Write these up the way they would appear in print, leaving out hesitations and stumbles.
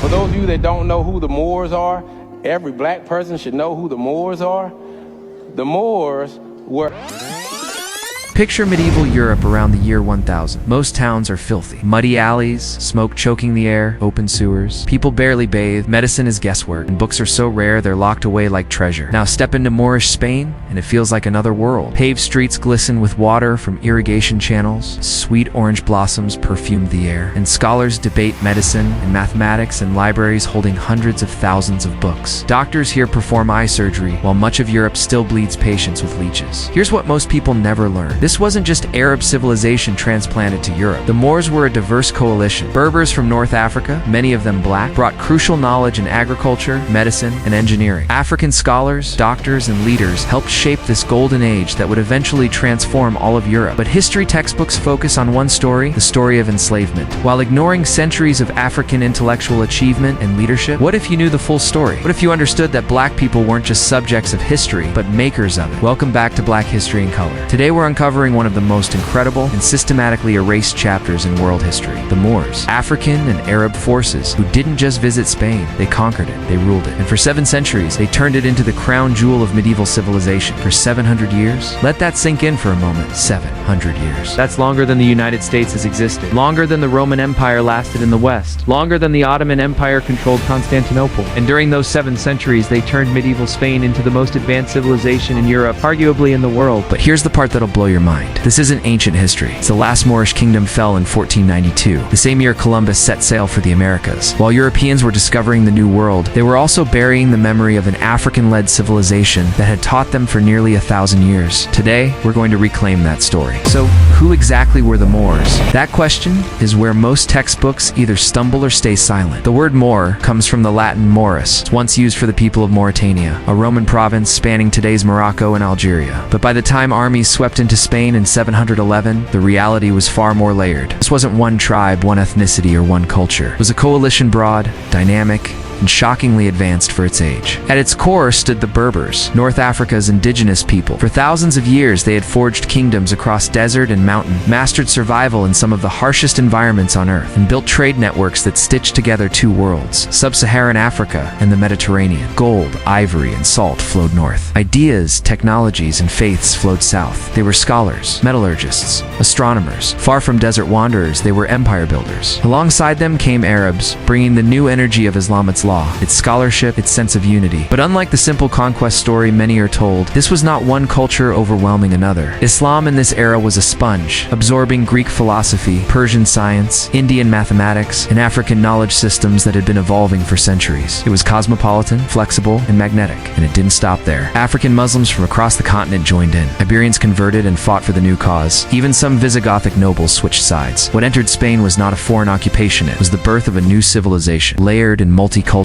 For those of you that don't know who the Moors are, every black person should know who the Moors are. The Moors were... Picture medieval Europe around the year 1000. Most towns are filthy. Muddy alleys, smoke choking the air, open sewers. People barely bathe, medicine is guesswork, and books are so rare they're locked away like treasure. Now step into Moorish Spain, and it feels like another world. Paved streets glisten with water from irrigation channels, sweet orange blossoms perfume the air, and scholars debate medicine and mathematics in libraries holding hundreds of thousands of books. Doctors here perform eye surgery, while much of Europe still bleeds patients with leeches. Here's what most people never learn. This wasn't just Arab civilization transplanted to Europe. The Moors were a diverse coalition. Berbers from North Africa, many of them black, brought crucial knowledge in agriculture, medicine, and engineering. African scholars, doctors, and leaders helped shape this golden age that would eventually transform all of Europe. But history textbooks focus on one story, the story of enslavement. While ignoring centuries of African intellectual achievement and leadership, what if you knew the full story? What if you understood that black people weren't just subjects of history, but makers of it? Welcome back to Black History in Color. Today we're uncovering one of the most incredible and systematically erased chapters in world history, the Moors. African and Arab forces who didn't just visit Spain, they conquered it, they ruled it. And for 7 centuries, they turned it into the crown jewel of medieval civilization. For 700 years? Let that sink in for a moment. 700 years. That's longer than the United States has existed, longer than the Roman Empire lasted in the West, longer than the Ottoman Empire controlled Constantinople. And during those 7 centuries, they turned medieval Spain into the most advanced civilization in Europe, arguably in the world. But here's the part that'll blow your mind. This isn't ancient history. It's the last Moorish kingdom fell in 1492, the same year Columbus set sail for the Americas. While Europeans were discovering the New World, they were also burying the memory of an African-led civilization that had taught them for nearly 1,000 years. Today, we're going to reclaim that story. So, who exactly were the Moors? That question is where most textbooks either stumble or stay silent. The word Moor comes from the Latin Moris. It's once used for the people of Mauritania, a Roman province spanning today's Morocco and Algeria. But by the time armies swept into Spain in 711, the reality was far more layered. This wasn't one tribe, one ethnicity, or one culture. It was a coalition broad, dynamic, and shockingly advanced for its age. At its core stood the Berbers, North Africa's indigenous people. For thousands of years, they had forged kingdoms across desert and mountain, mastered survival in some of the harshest environments on Earth, and built trade networks that stitched together 2 worlds, Sub-Saharan Africa and the Mediterranean. Gold, ivory, and salt flowed north. Ideas, technologies, and faiths flowed south. They were scholars, metallurgists, astronomers. Far from desert wanderers, they were empire builders. Alongside them came Arabs, bringing the new energy of Islam's law, its scholarship, its sense of unity. But unlike the simple conquest story many are told, this was not one culture overwhelming another. Islam in this era was a sponge, absorbing Greek philosophy, Persian science, Indian mathematics, and African knowledge systems that had been evolving for centuries. It was cosmopolitan, flexible, and magnetic, and it didn't stop there. African Muslims from across the continent joined in. Iberians converted and fought for the new cause. Even some Visigothic nobles switched sides. What entered Spain was not a foreign occupation, it was the birth of a new civilization, layered and multicultural,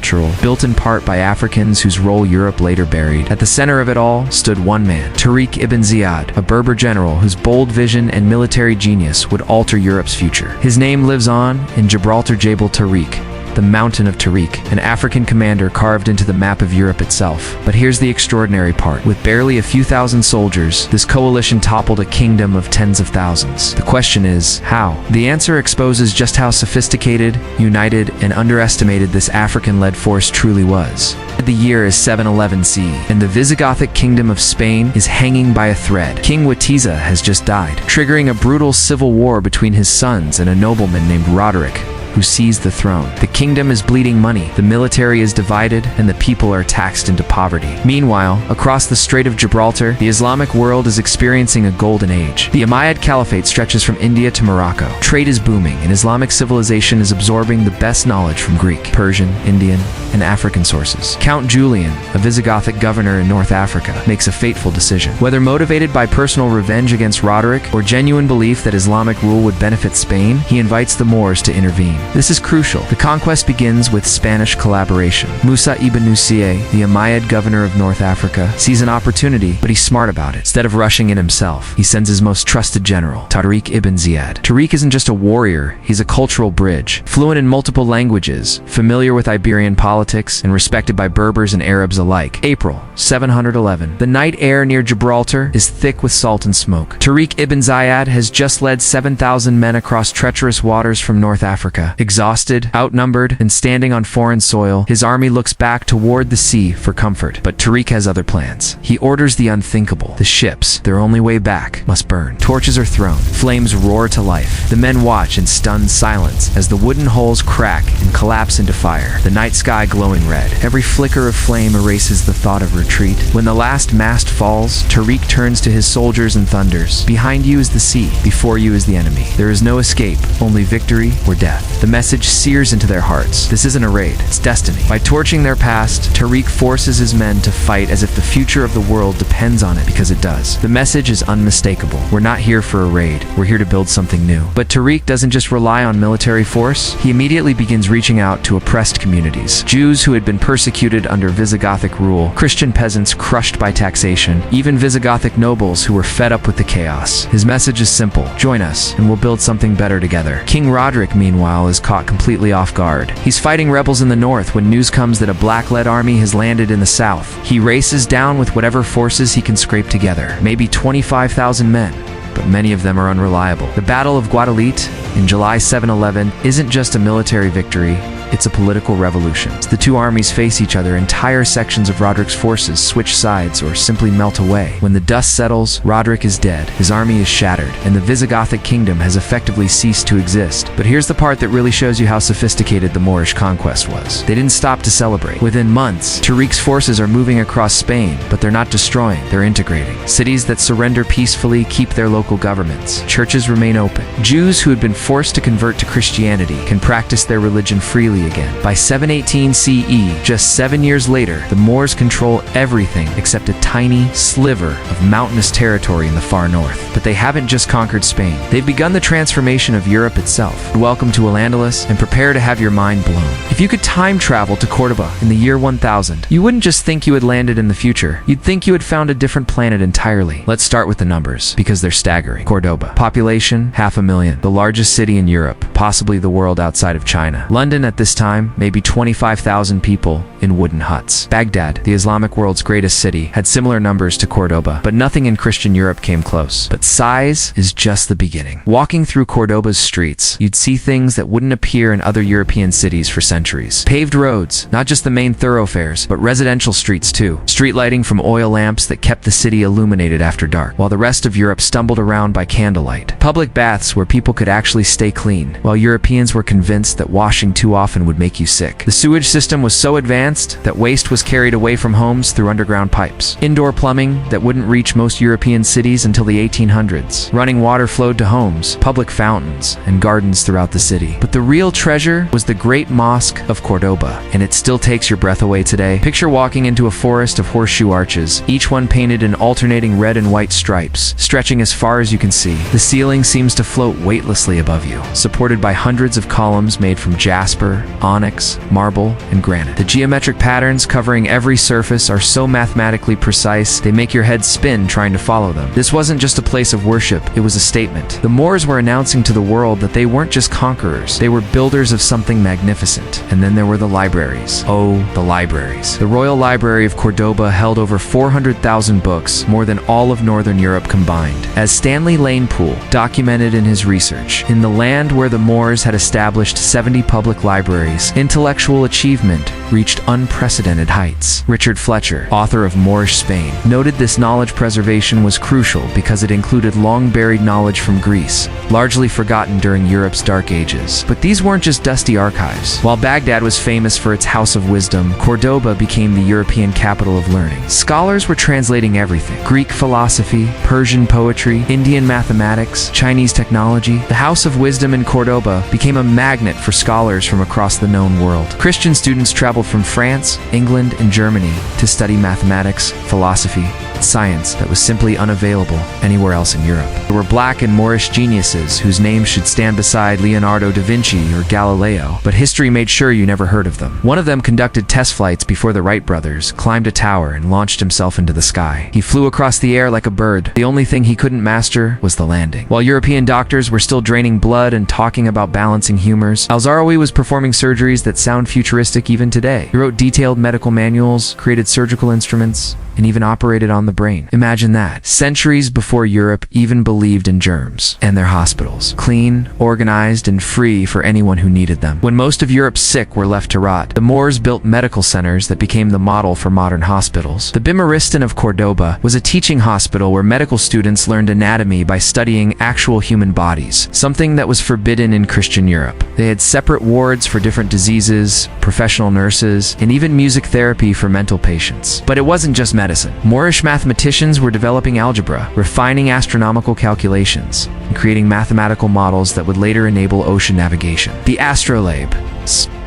built in part by Africans whose role Europe later buried. At the center of it all stood one man, Tariq ibn Ziyad, a Berber general whose bold vision and military genius would alter Europe's future. His name lives on in Gibraltar Jebel Tariq, the Mountain of Tariq, an African commander carved into the map of Europe itself. But here's the extraordinary part. With barely a few thousand soldiers, this coalition toppled a kingdom of tens of thousands. The question is, how? The answer exposes just how sophisticated, united, and underestimated this African-led force truly was. The year is 711 CE, and the Visigothic kingdom of Spain is hanging by a thread. King Witiza has just died, triggering a brutal civil war between his sons and a nobleman named Roderick, who seized the throne. The kingdom is bleeding money, the military is divided, and the people are taxed into poverty. Meanwhile, across the Strait of Gibraltar, the Islamic world is experiencing a golden age. The Umayyad Caliphate stretches from India to Morocco. Trade is booming, and Islamic civilization is absorbing the best knowledge from Greek, Persian, Indian, and African sources. Count Julian, a Visigothic governor in North Africa, makes a fateful decision. Whether motivated by personal revenge against Roderick or genuine belief that Islamic rule would benefit Spain, he invites the Moors to intervene. This is crucial. The conquest begins with Spanish collaboration. Musa ibn Nusayr, the Umayyad governor of North Africa, sees an opportunity, but he's smart about it. Instead of rushing in himself, he sends his most trusted general, Tariq ibn Ziyad. Tariq isn't just a warrior, he's a cultural bridge. Fluent in multiple languages, familiar with Iberian politics, and respected by Berbers and Arabs alike. April 711. The night air near Gibraltar is thick with salt and smoke. Tariq ibn Ziyad has just led 7,000 men across treacherous waters from North Africa. Africa. Exhausted, outnumbered, and standing on foreign soil, his army looks back toward the sea for comfort. But Tariq has other plans. He orders the unthinkable. The ships, their only way back, must burn. Torches are thrown. Flames roar to life. The men watch in stunned silence as the wooden hulls crack and collapse into fire, the night sky glowing red. Every flicker of flame erases the thought of retreat. When the last mast falls, Tariq turns to his soldiers and thunders. Behind you is the sea. Before you is the enemy. There is no escape, only victory or death. The message sears into their hearts. This isn't a raid, it's destiny. By torching their past, Tariq forces his men to fight as if the future of the world depends on it, because it does. The message is unmistakable. We're not here for a raid. We're here to build something new. But Tariq doesn't just rely on military force. He immediately begins reaching out to oppressed communities. Jews who had been persecuted under Visigothic rule, Christian peasants crushed by taxation, even Visigothic nobles who were fed up with the chaos. His message is simple. Join us, and we'll build something better together. King Roderick, meanwhile, is caught completely off guard. He's fighting rebels in the north when news comes that a black-led army has landed in the south. He races down with whatever forces he can scrape together. Maybe 25,000 men, but many of them are unreliable. The Battle of Guadalete in July 711 isn't just a military victory, it's a political revolution. As the two armies face each other, entire sections of Roderick's forces switch sides or simply melt away. When the dust settles, Roderick is dead, his army is shattered, and the Visigothic kingdom has effectively ceased to exist. But here's the part that really shows you how sophisticated the Moorish conquest was. They didn't stop to celebrate. Within months, Tariq's forces are moving across Spain, but they're not destroying, they're integrating. Cities that surrender peacefully keep their local governments. Churches remain open. Jews who had been forced to convert to Christianity can practice their religion freely again. By 718 CE, just 7 years later, the Moors control everything except a tiny sliver of mountainous territory in the far north. But they haven't just conquered Spain. They've begun the transformation of Europe itself. Welcome to Al-Andalus, and prepare to have your mind blown. If you could time travel to Cordoba in the year 1000, you wouldn't just think you had landed in the future. You'd think you had found a different planet entirely. Let's start with the numbers, because they're staggering. Cordoba. Population, 500,000. The largest city in Europe, possibly the world outside of China. London at this time, maybe 25,000 people in wooden huts. Baghdad, the Islamic world's greatest city, had similar numbers to Cordoba, but nothing in Christian Europe came close. But size is just the beginning. Walking through Cordoba's streets, you'd see things that wouldn't appear in other European cities for centuries. Paved roads, not just the main thoroughfares, but residential streets too. Street lighting from oil lamps that kept the city illuminated after dark, while the rest of Europe stumbled around by candlelight. Public baths where people could actually stay clean, while Europeans were convinced that washing too often would make you sick. The sewage system was so advanced that waste was carried away from homes through underground pipes. Indoor plumbing that wouldn't reach most European cities until the 1800s. Running water flowed to homes, public fountains, and gardens throughout the city. But the real treasure was the Great Mosque of Cordoba, and it still takes your breath away today. Picture walking into a forest of horseshoe arches, each one painted in alternating red and white stripes, stretching as far as you can see. The ceiling seems to float weightlessly above you, supported by hundreds of columns made from jasper, onyx, marble, and granite. The geometric patterns covering every surface are so mathematically precise, they make your head spin trying to follow them. This wasn't just a place of worship, it was a statement. The Moors were announcing to the world that they weren't just conquerors, they were builders of something magnificent. And then there were the libraries. Oh, the libraries. The Royal Library of Cordoba held over 400,000 books, more than all of Northern Europe combined. As Stanley Lane Poole documented in his research, in the land where the Moors had established 70 public libraries, intellectual achievement reached unprecedented heights. Richard Fletcher, author of Moorish Spain, noted this knowledge preservation was crucial because it included long-buried knowledge from Greece, largely forgotten during Europe's dark ages. But these weren't just dusty archives. While Baghdad was famous for its House of Wisdom, Cordoba became the European capital of learning. Scholars were translating everything: Greek philosophy, Persian poetry, Indian mathematics, Chinese technology. The House of Wisdom in Cordoba became a magnet for scholars from across the known world. Christian students traveled from France, England, and Germany to study mathematics, philosophy, and science that was simply unavailable anywhere else in Europe. There were black and Moorish geniuses whose names should stand beside Leonardo da Vinci or Galileo, but history made sure you never heard of them. One of them conducted test flights before the Wright brothers, climbed a tower, and launched himself into the sky. He flew across the air like a bird. The only thing he couldn't master was the landing. While European doctors were still draining blood and talking about balancing humors, Al-Zarawi was performing surgeries that sound futuristic even today. He wrote detailed medical manuals, created surgical instruments, and even operated on the the brain. Imagine that. Centuries before Europe even believed in germs. And their hospitals. Clean, organized, and free for anyone who needed them. When most of Europe's sick were left to rot, the Moors built medical centers that became the model for modern hospitals. The Bimaristan of Cordoba was a teaching hospital where medical students learned anatomy by studying actual human bodies, something that was forbidden in Christian Europe. They had separate wards for different diseases, professional nurses, and even music therapy for mental patients. But it wasn't just medicine. Moorish mathematicians were developing algebra, refining astronomical calculations, and creating mathematical models that would later enable ocean navigation. The astrolabe,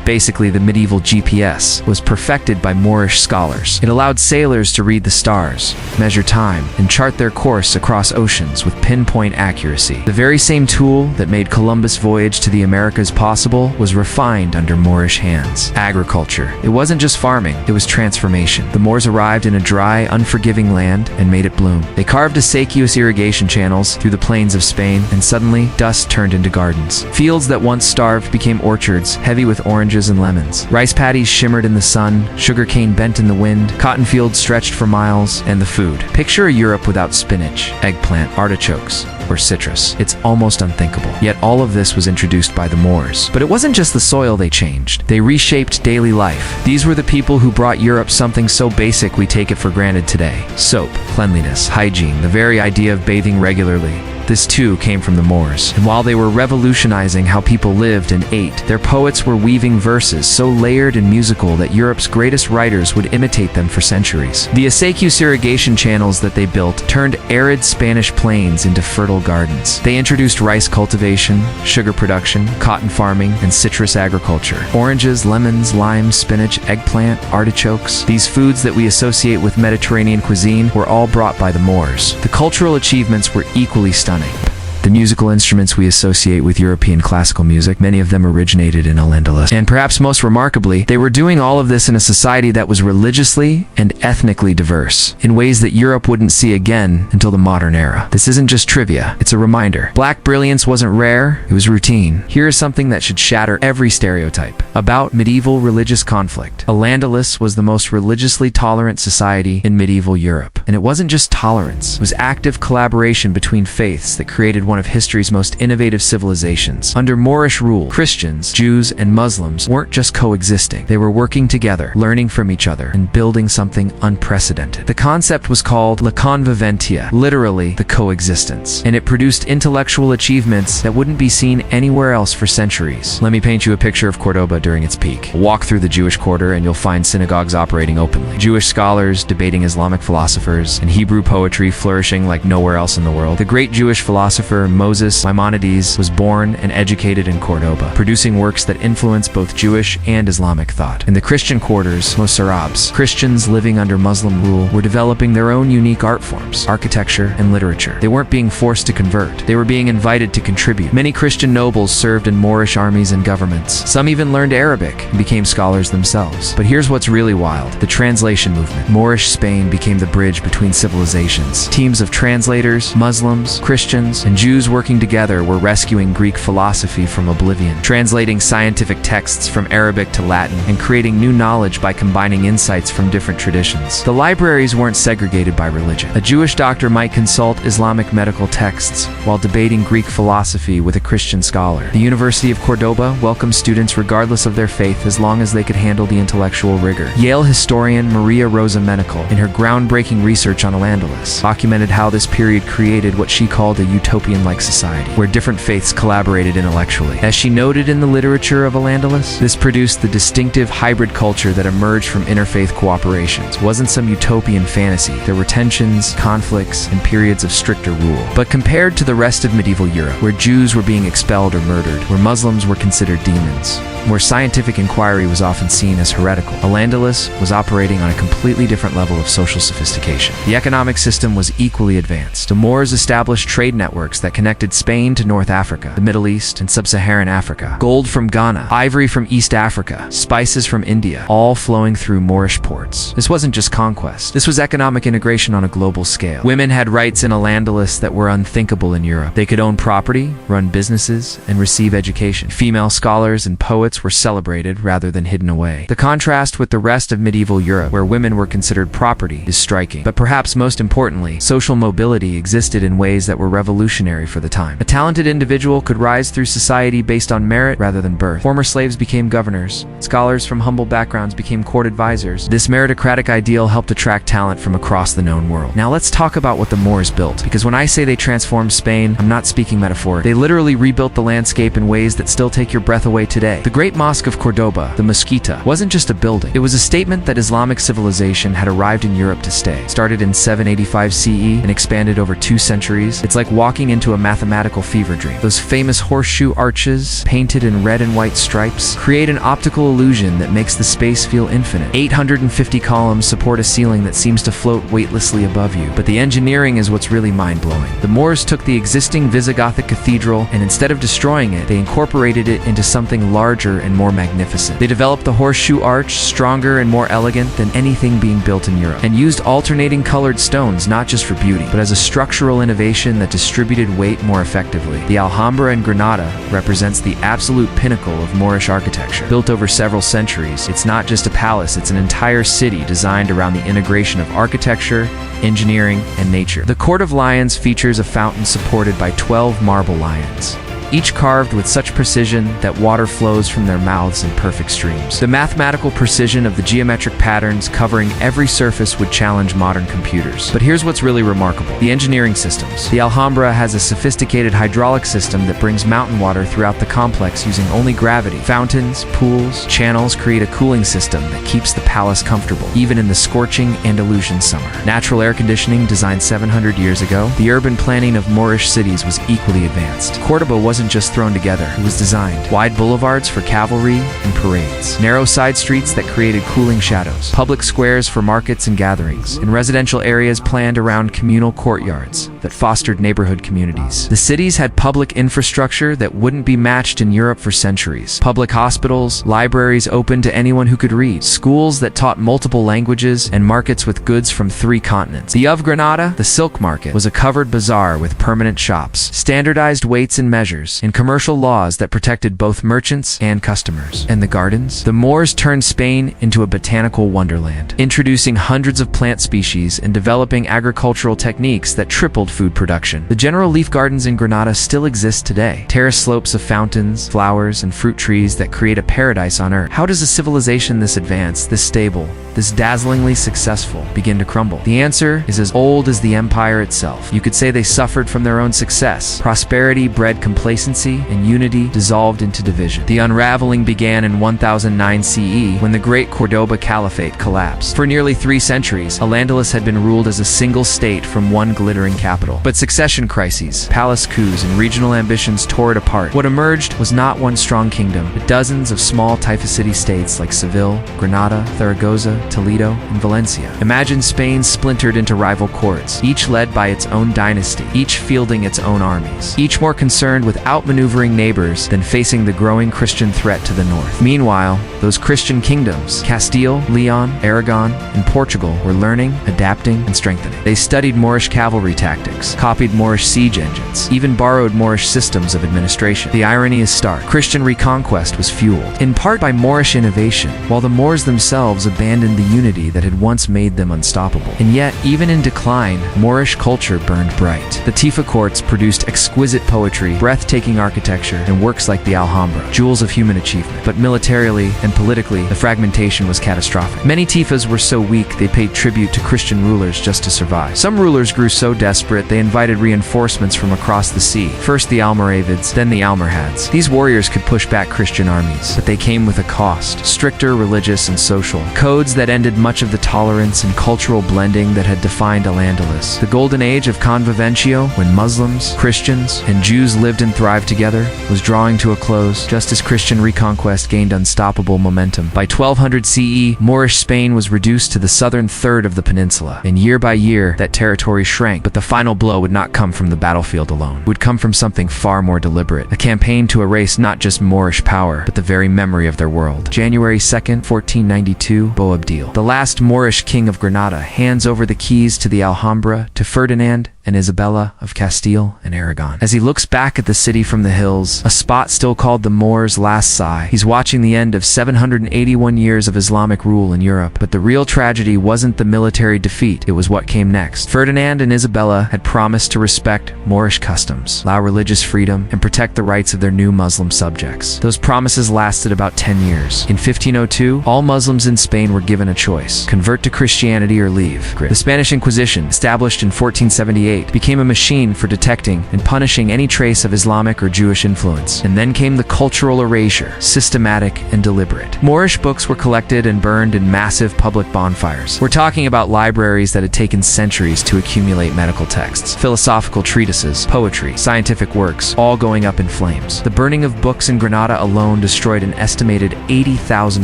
basically the medieval GPS, was perfected by Moorish scholars. It allowed sailors to read the stars, measure time, and chart their course across oceans with pinpoint accuracy. The very same tool that made Columbus' voyage to the Americas possible was refined under Moorish hands. Agriculture. It wasn't just farming, it was transformation. The Moors arrived in a dry, unforgiving land and made it bloom. They carved acequious irrigation channels through the plains of Spain, and suddenly, dust turned into gardens. Fields that once starved became orchards, heavy with oranges and lemons. Rice paddies shimmered in the sun, sugarcane bent in the wind, cotton fields stretched for miles, and the food. Picture a Europe without spinach, eggplant, artichokes, or citrus. It's almost unthinkable. Yet all of this was introduced by the Moors. But it wasn't just the soil they changed. They reshaped daily life. These were the people who brought Europe something so basic we take it for granted today. Soap, cleanliness, hygiene, the very idea of bathing regularly. This too came from the Moors. And while they were revolutionizing how people lived and ate, their poets were weaving verses so layered and musical that Europe's greatest writers would imitate them for centuries. The acequious irrigation channels that they built turned arid Spanish plains into fertile gardens. They introduced rice cultivation, sugar production, cotton farming, and citrus agriculture. Oranges, lemons, limes, spinach, eggplant, artichokes, these foods that we associate with Mediterranean cuisine were all brought by the Moors. The cultural achievements were equally stunning. The musical instruments we associate with European classical music, many of them originated in Al-Andalus. And perhaps most remarkably, they were doing all of this in a society that was religiously and ethnically diverse, in ways that Europe wouldn't see again until the modern era. This isn't just trivia, it's a reminder. Black brilliance wasn't rare, it was routine. Here is something that should shatter every stereotype. About medieval religious conflict. Al-Andalus was the most religiously tolerant society in medieval Europe. And it wasn't just tolerance, it was active collaboration between faiths that created one of history's most innovative civilizations. Under Moorish rule, Christians, Jews, and Muslims weren't just coexisting. They were working together, learning from each other, and building something unprecedented. The concept was called La Convivencia, literally the coexistence, and it produced intellectual achievements that wouldn't be seen anywhere else for centuries. Let me paint you a picture of Cordoba during its peak. Walk through the Jewish quarter and you'll find synagogues operating openly, Jewish scholars debating Islamic philosophers, and Hebrew poetry flourishing like nowhere else in the world. The great Jewish philosopher Moses Maimonides was born and educated in Cordoba, producing works that influenced both Jewish and Islamic thought. In the Christian quarters, Mosarabs, Christians living under Muslim rule, were developing their own unique art forms, architecture, and literature. They weren't being forced to convert. They were being invited to contribute. Many Christian nobles served in Moorish armies and governments. Some even learned Arabic and became scholars themselves. But here's what's really wild. The translation movement. Moorish Spain became the bridge between civilizations. Teams of translators, Muslims, Christians, and Jews working together were rescuing Greek philosophy from oblivion, translating scientific texts from Arabic to Latin, and creating new knowledge by combining insights from different traditions. The libraries weren't segregated by religion. A Jewish doctor might consult Islamic medical texts while debating Greek philosophy with a Christian scholar. The University of Cordoba welcomed students regardless of their faith as long as they could handle the intellectual rigor. Yale historian Maria Rosa Menacle, in her groundbreaking research on Al-Andalus, documented how this period created what she called a utopian-like society, where different faiths collaborated intellectually. As she noted in the literature of Al-Andalus, this produced the distinctive hybrid culture that emerged from interfaith cooperations. It wasn't some utopian fantasy. There were tensions, conflicts, and periods of stricter rule. But compared to the rest of medieval Europe, where Jews were being expelled or murdered, where Muslims were considered demons, where scientific inquiry was often seen as heretical, Al-Andalus was operating on a completely different level of social sophistication. The economic system was equally advanced. The Moors established trade networks that connected Spain to North Africa, the Middle East, and Sub-Saharan Africa. Gold from Ghana, ivory from East Africa, spices from India, all flowing through Moorish ports. This wasn't just conquest. This was economic integration on a global scale. Women had rights in Al-Andalus that were unthinkable in Europe. They could own property, run businesses, and receive education. Female scholars and poets were celebrated rather than hidden away. The contrast with the rest of medieval Europe, where women were considered property, is striking. But perhaps most importantly, social mobility existed in ways that were revolutionary for the time. A talented individual could rise through society based on merit rather than birth. Former slaves became governors. Scholars from humble backgrounds became court advisors. This meritocratic ideal helped attract talent from across the known world. Now let's talk about what the Moors built, because when I say they transformed Spain, I'm not speaking metaphorically. They literally rebuilt the landscape in ways that still take your breath away today. The Great Mosque of Cordoba, the Mosquita, wasn't just a building. It was a statement that Islamic civilization had arrived in Europe to stay. Started in 785 CE and expanded over 2 centuries. It's like walking into a mathematical fever dream. Those famous horseshoe arches, painted in red and white stripes, create an optical illusion that makes the space feel infinite. 850 columns support a ceiling that seems to float weightlessly above you. But the engineering is what's really mind-blowing. The Moors took the existing Visigothic cathedral, and instead of destroying it, they incorporated it into something larger and more magnificent. They developed the horseshoe arch, stronger and more elegant than anything being built in Europe, and used alternating colored stones not just for beauty, but as a structural innovation that distributed weight more effectively. The Alhambra in Granada represents the absolute pinnacle of Moorish architecture. Built over several centuries, it's not just a palace, it's an entire city designed around the integration of architecture, engineering, and nature. The Court of Lions features a fountain supported by 12 marble lions, each carved with such precision that water flows from their mouths in perfect streams. The mathematical precision of the geometric patterns covering every surface would challenge modern computers. But here's what's really remarkable: the engineering systems. The Alhambra has a sophisticated hydraulic system that brings mountain water throughout the complex using only gravity. Fountains, pools, channels create a cooling system that keeps the palace comfortable, even in the scorching Andalusian summer. Natural air conditioning, designed 700 years ago, the urban planning of Moorish cities was equally advanced. Cordoba wasn't just thrown together, it was designed. Wide boulevards for cavalry and parades, narrow side streets that created cooling shadows, public squares for markets and gatherings, and residential areas planned around communal courtyards that fostered neighborhood communities. The cities had public infrastructure that wouldn't be matched in Europe for centuries. Public hospitals, libraries open to anyone who could read, schools that taught multiple languages, and markets with goods from 3 continents. The of Granada, the silk market, was a covered bazaar with permanent shops, standardized weights and measures, and commercial laws that protected both merchants and customers. And the gardens? The Moors turned Spain into a botanical wonderland, introducing hundreds of plant species and developing agricultural techniques that tripled food production. The general leaf gardens in Granada still exist today, terraced slopes of fountains, flowers, and fruit trees that create a paradise on earth. How does a civilization this advanced, this stable, this dazzlingly successful begin to crumble? The answer is as old as the empire itself. You could say they suffered from their own success. Prosperity bred complacency, and unity dissolved into division. The unraveling began in 1009 CE when the Great Cordoba Caliphate collapsed. For nearly 3 centuries, Al-Andalus had been ruled as a single state from one glittering capital. But succession crises, palace coups, and regional ambitions tore it apart. What emerged was not one strong kingdom, but dozens of small typhus-city states like Seville, Granada, Zaragoza, Toledo, and Valencia. Imagine Spain splintered into rival courts, each led by its own dynasty, each fielding its own armies, each more concerned with outmaneuvering neighbors than facing the growing Christian threat to the north. Meanwhile, those Christian kingdoms, Castile, Leon, Aragon, and Portugal, were learning, adapting, and strengthening. They studied Moorish cavalry tactics, copied Moorish siege engines, even borrowed Moorish systems of administration. The irony is stark. Christian reconquest was fueled, in part by Moorish innovation, while the Moors themselves abandoned the unity that had once made them unstoppable. And yet, even in decline, Moorish culture burned bright. The Tifa courts produced exquisite poetry, breathtaking architecture, and works like the Alhambra, jewels of human achievement. But militarily and politically, the fragmentation was catastrophic. Many Tifas were so weak they paid tribute to Christian rulers just to survive. Some rulers grew so desperate they invited reinforcements from across the sea. First the Almoravids, then the Almohads. These warriors could push back Christian armies, but they came with a cost: stricter religious and social codes that ended much of the tolerance and cultural blending that had defined Al-Andalus. The golden age of conviventio, when Muslims, Christians, and Jews lived in thriving thrive together, was drawing to a close, just as Christian reconquest gained unstoppable momentum. By 1200 CE, Moorish Spain was reduced to the southern third of the peninsula, and year by year, that territory shrank. But the final blow would not come from the battlefield alone. It would come from something far more deliberate, a campaign to erase not just Moorish power, but the very memory of their world. January 2nd, 1492, Boabdil, the last Moorish king of Granada, hands over the keys to the Alhambra to Ferdinand and Isabella of Castile and Aragon. As he looks back at the city from the hills, a spot still called the Moor's last sigh, he's watching the end of 781 years of Islamic rule in Europe. But the real tragedy wasn't the military defeat, it was what came next. Ferdinand and Isabella had promised to respect Moorish customs, allow religious freedom, and protect the rights of their new Muslim subjects. Those promises lasted about 10 years. In 1502, all Muslims in Spain were given a choice: convert to Christianity or leave. The Spanish Inquisition, established in 1478, became a machine for detecting and punishing any trace of Islamic or Jewish influence. And then came the cultural erasure, systematic and deliberate. Moorish books were collected and burned in massive public bonfires. We're talking about libraries that had taken centuries to accumulate medical texts, philosophical treatises, poetry, scientific works, all going up in flames. The burning of books in Granada alone destroyed an estimated 80,000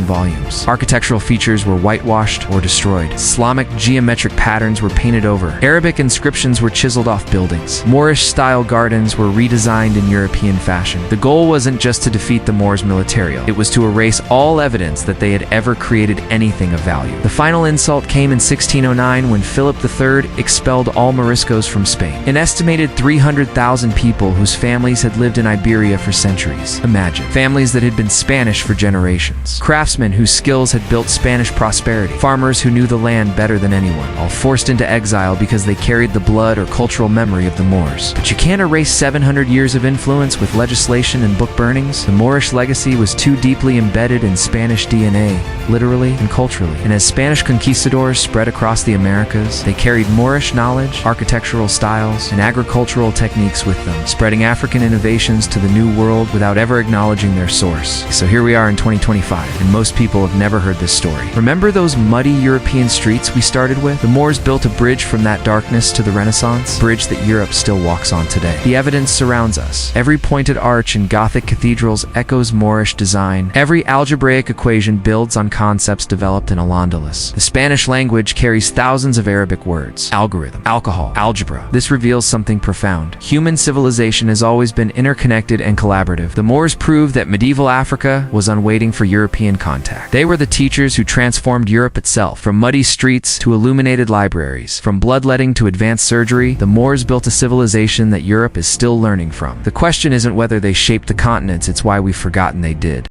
volumes. Architectural features were whitewashed or destroyed. Islamic geometric patterns were painted over. Arabic inscriptions were chiseled off buildings. Moorish-style gardens were redesigned in European fashion. The goal wasn't just to defeat the Moors militarily. It was to erase all evidence that they had ever created anything of value. The final insult came in 1609 when Philip III expelled all Moriscos from Spain. An estimated 300,000 people whose families had lived in Iberia for centuries. Imagine. Families that had been Spanish for generations. Craftsmen whose skills had built Spanish prosperity. Farmers who knew the land better than anyone, all forced into exile because they carried the blood or cultural memory of the Moors. But you can't erase 700 years of influence with legislation and book burnings. The Moorish legacy was too deeply embedded in Spanish DNA, literally and culturally. And as Spanish conquistadors spread across the Americas, they carried Moorish knowledge, architectural styles, and agricultural techniques with them, spreading African innovations to the New World without ever acknowledging their source. So here we are in 2025, and most people have never heard this story. Remember those muddy European streets we started with? The Moors built a bridge from that darkness to the Renaissance, a bridge that Europe still walks on today. The evidence surrounds us. Every pointed arch in Gothic cathedrals echoes Moorish design. Every algebraic equation builds on concepts developed in Al-Andalus. The Spanish language carries thousands of Arabic words. Algorithm, alcohol, algebra. This reveals something profound. Human civilization has always been interconnected and collaborative. The Moors proved that medieval Africa was unwaiting for European contact. They were the teachers who transformed Europe itself. From muddy streets to illuminated libraries, from bloodletting to advanced surgery, the Moors built a civilization that Europe is still learning from. The question isn't whether they shaped the continents, it's why we've forgotten they did.